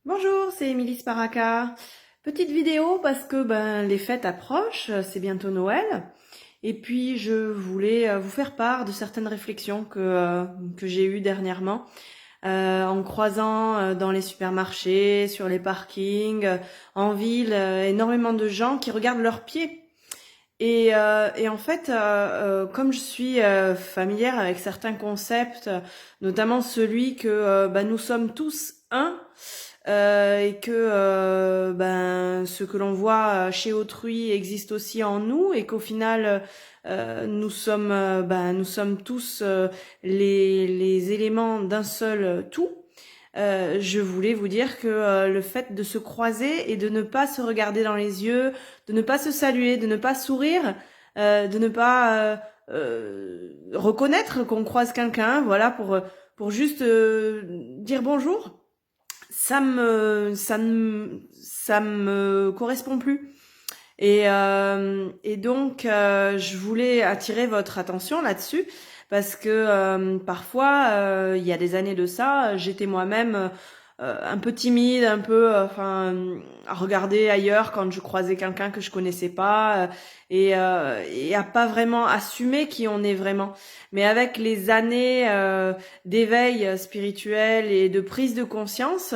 Bonjour, c'est Émilie Sparaca. Petite vidéo parce que les fêtes approchent, c'est bientôt Noël. Et puis je voulais vous faire part de certaines réflexions que j'ai eues dernièrement en croisant dans les supermarchés, sur les parkings, en ville, énormément de gens qui regardent leurs pieds. Et en fait, comme je suis familière avec certains concepts, notamment celui que nous sommes tous un, et que ce que l'on voit chez autrui existe aussi en nous, et qu'au final nous sommes tous les éléments d'un seul tout. Je voulais vous dire que le fait de se croiser et de ne pas se regarder dans les yeux, de ne pas se saluer, de ne pas sourire, de ne pas reconnaître qu'on croise quelqu'un, voilà, pour juste dire bonjour, ça me correspond plus. Et donc je voulais attirer votre attention là-dessus parce que parfois il y a des années de ça, j'étais moi-même un peu timide, un peu à regarder ailleurs quand je croisais quelqu'un que je connaissais pas, et à pas vraiment assumer qui on est vraiment. Mais avec les années d'éveil spirituel et de prise de conscience,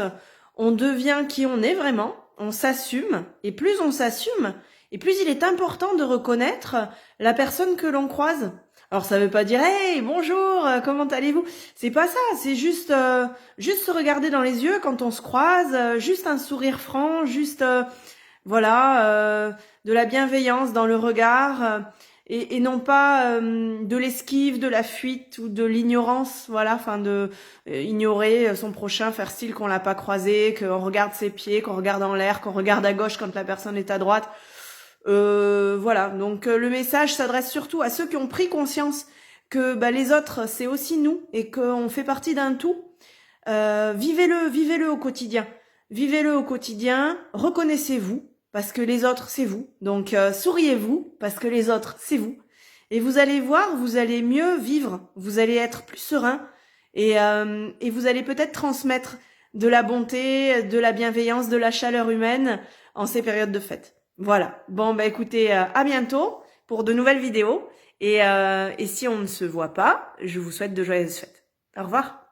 on devient qui on est vraiment, on s'assume, et plus on s'assume, et plus il est important de reconnaître la personne que l'on croise. Alors ça veut pas dire hey bonjour, comment allez-vous? C'est pas ça, c'est juste se regarder dans les yeux quand on se croise, juste un sourire franc, juste de la bienveillance dans le regard, et non pas de l'esquive, de la fuite ou de l'ignorance, voilà, de ignorer son prochain, faire style qu'on l'a pas croisé, qu'on regarde ses pieds, qu'on regarde en l'air, qu'on regarde à gauche quand la personne est à droite. Voilà, donc le message s'adresse surtout à ceux qui ont pris conscience que les autres c'est aussi nous et qu'on fait partie d'un tout. Vivez-le au quotidien. Vivez-le au quotidien, reconnaissez-vous parce que les autres c'est vous. Donc souriez-vous parce que les autres c'est vous. Et vous allez voir, vous allez mieux vivre, vous allez être plus serein, et vous allez peut-être transmettre de la bonté, de la bienveillance, de la chaleur humaine en ces périodes de fête. Voilà. Bon, écoutez, à bientôt pour de nouvelles vidéos. Et si on ne se voit pas, je vous souhaite de joyeuses fêtes. Au revoir.